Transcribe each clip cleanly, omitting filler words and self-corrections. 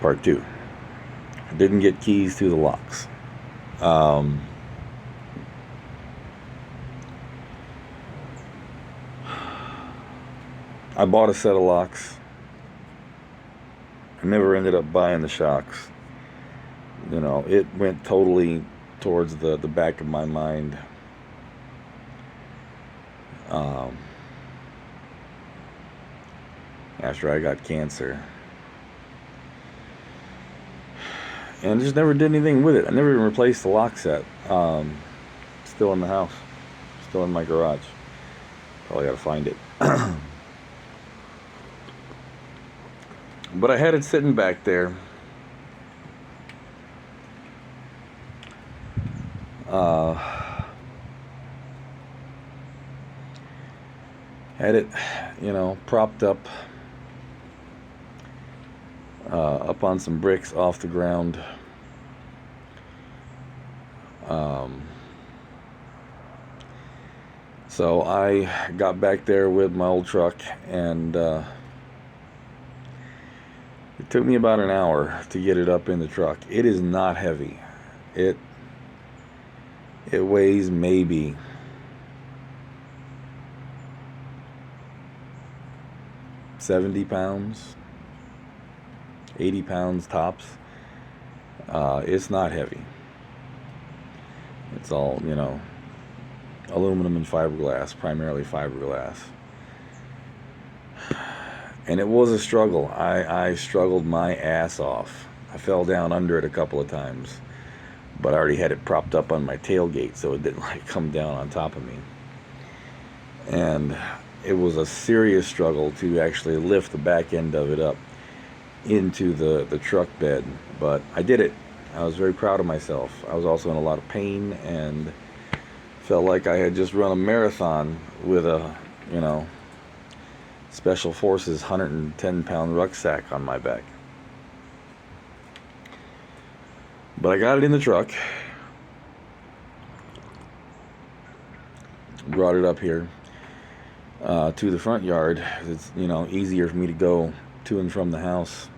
Part 2. Didn't get keys to the locks. Um, I bought a set of locks. I never ended up buying the shocks. It went totally towards the back of my mind. Um, After I got cancer. And just never did anything with it. I never even replaced the lock set. Still in the house. Still in my garage. Probably gotta find it. But I had it sitting back there. Uh, had it, propped up on some bricks off the ground. So I got back there with my old truck, and it took me about an hour to get it up in the truck. It is not heavy. It weighs maybe 70 pounds, 80 pounds tops. It's not heavy. It's all, aluminum and fiberglass, primarily fiberglass. And it was a struggle. I struggled my ass off. I fell down under it a couple of times, but I already had it propped up on my tailgate, so it didn't come down on top of me. And it was a serious struggle to actually lift the back end of it up into the truck bed, but I did it. I was very proud of myself. I was also in a lot of pain and felt like I had just run a marathon with a, Special Forces 110-pound rucksack on my back. But I got it in the truck, brought it up here to the front yard. It's, easier for me to go to and from the house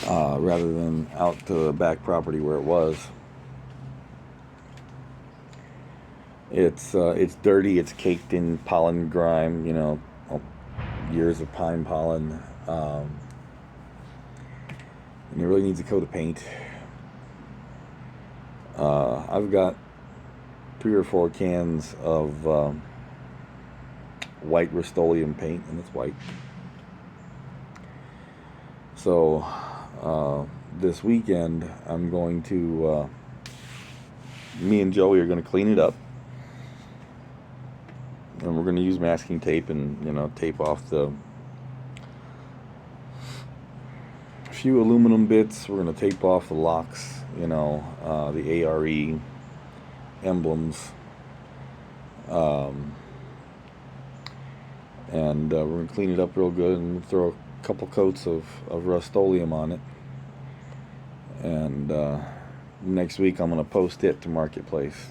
rather than out to the back property where it was. It's dirty. It's caked in pollen grime. Years of pine pollen. And it really needs a coat of paint. I've got 3 or 4 cans of white Rust-Oleum paint, and it's white. So this weekend, I'm going to. Me and Joey are going to clean it up. And we're going to use masking tape and, tape off the few aluminum bits. We're going to tape off the locks, the ARE emblems. And we're going to clean it up real good and throw a couple coats of Rust-Oleum on it. And next week I'm going to post it to Marketplace.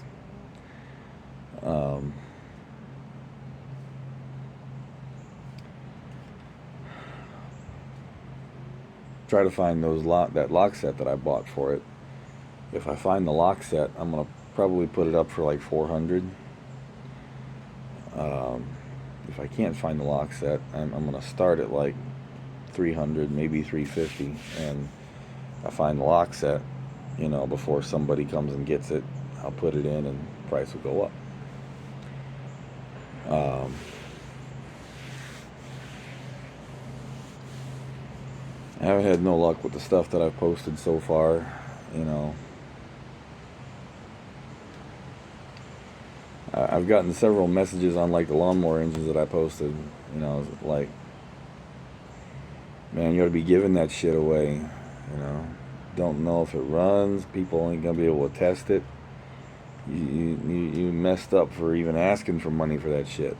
Try to find that lock set that I bought for it. If I find the lock set, I'm gonna probably put it up for like $400. If I can't find the lock set, I'm gonna start at like $300, maybe $350, and I find the lock set, before somebody comes and gets it, I'll put it in and the price will go up. I haven't had no luck with the stuff that I've posted so far, I've gotten several messages on like the lawnmower engines that I posted, like, man, you ought to be giving that shit away, don't know if it runs, people ain't gonna be able to test it. You messed up for even asking for money for that shit.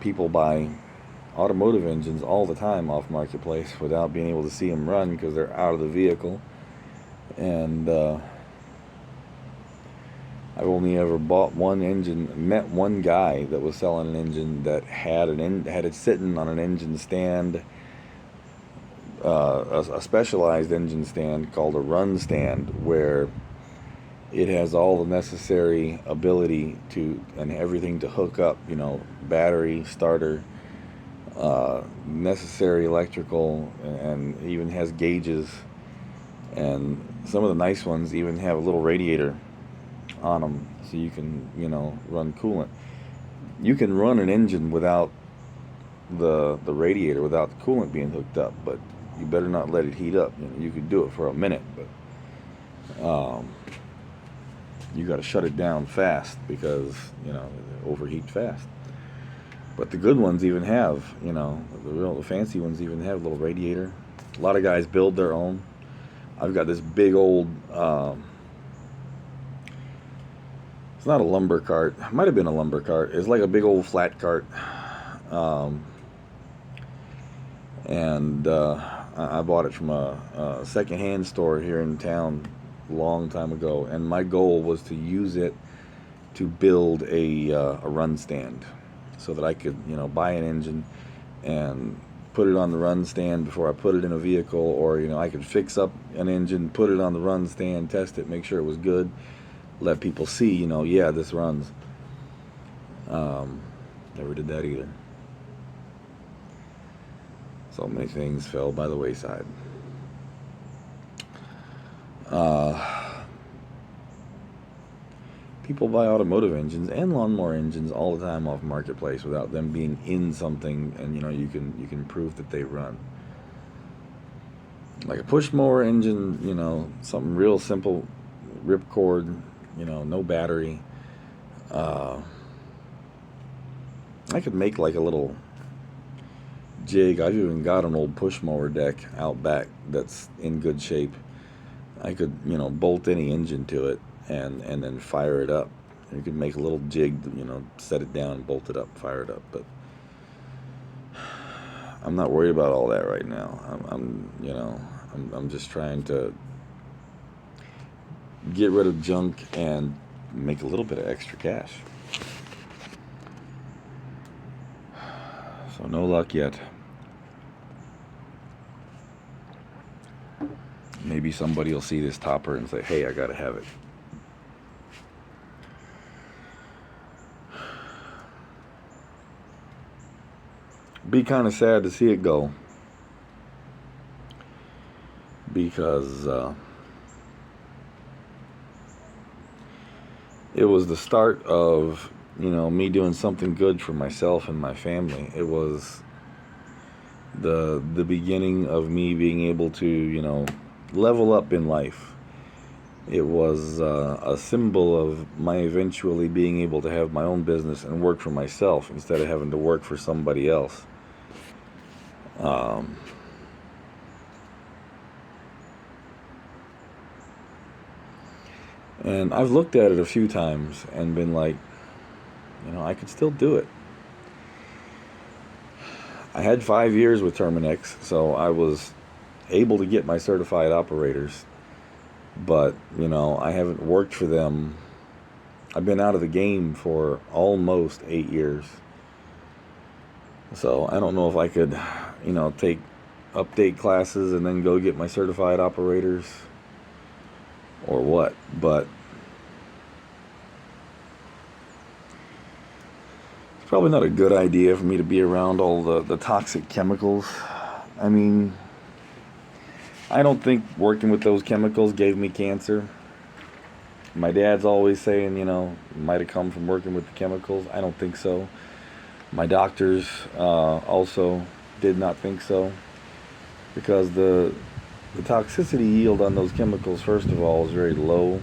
People buy automotive engines all the time off Marketplace without being able to see them run because they're out of the vehicle. And I I've only ever bought one engine, met one guy that was selling an engine that had had it sitting on an engine stand, a specialized engine stand called a run stand, where it has all the necessary ability to and everything to hook up, battery, starter, necessary electrical, and even has gauges. And some of the nice ones even have a little radiator on them, so you can, run coolant. You can run an engine without the radiator, without the coolant being hooked up, but you better not let it heat up. You could do it for a minute, but you got to shut it down fast, because it overheats fast. But the good ones even have, the fancy ones even have a little radiator. A lot of guys build their own. I've got this big old, it's not a lumber cart. It might have been a lumber cart. It's like a big old flat cart. And I bought it from a secondhand store here in town a long time ago. And my goal was to use it to build a run stand, so that I could, buy an engine and put it on the run stand before I put it in a vehicle, or, I could fix up an engine, put it on the run stand, test it, make sure it was good, let people see, yeah, this runs. Never did that either. So many things fell by the wayside. People buy automotive engines and lawnmower engines all the time off Marketplace without them being in something, and you can prove that they run. Like a push mower engine, something real simple, ripcord, no battery. I could make like a little jig. I've even got an old push mower deck out back that's in good shape. I could, bolt any engine to it and then fire it up. You could make a little jig, set it down, bolt it up, fire it up. But I'm not worried about all that right now. I'm just trying to get rid of junk and make a little bit of extra cash. So no luck yet. Maybe somebody will see this topper and say, hey, I gotta have it. Be kind of sad to see it go, because it was the start of, me doing something good for myself and my family. It was the beginning of me being able to, level up in life. It was a symbol of my eventually being able to have my own business and work for myself instead of having to work for somebody else. And I've looked at it a few times and been like, I could still do it. I had 5 years with Terminix, so I was able to get my certified operators. But, I haven't worked for them. I've been out of the game for almost 8 years. So I don't know if I could, take update classes and then go get my certified operators or what. But it's probably not a good idea for me to be around all the toxic chemicals. I mean, I don't think working with those chemicals gave me cancer. My dad's always saying, it might have come from working with the chemicals. I don't think so. My doctors also did not think so, because the toxicity yield on those chemicals, first of all, is very low.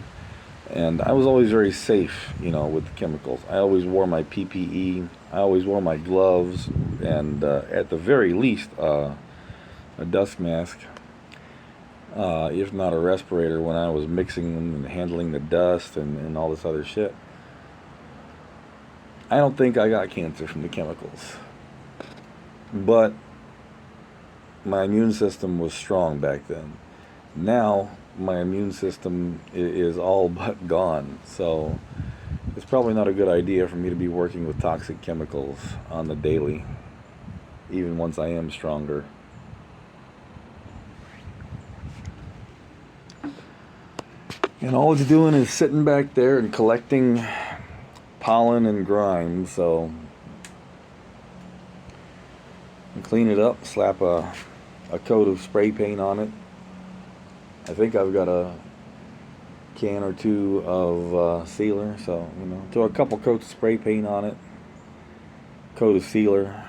And I was always very safe, with the chemicals. I always wore my PPE. I always wore my gloves, and at the very least, a dust mask. If not a respirator, when I was mixing them and handling the dust and all this other shit. I don't think I got cancer from the chemicals. But my immune system was strong back then. Now, my immune system is all but gone. So it's probably not a good idea for me to be working with toxic chemicals on the daily, even once I am stronger. And all it's doing is sitting back there and collecting pollen and grime, so I clean it up, slap a coat of spray paint on it. I think I've got a can or two of sealer, so throw a couple coats of spray paint on it, coat of sealer,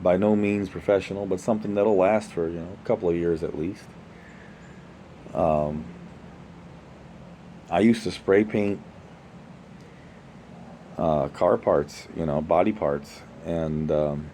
by no means professional, but something that'll last for a couple of years at least. I used to spray paint car parts, body parts, and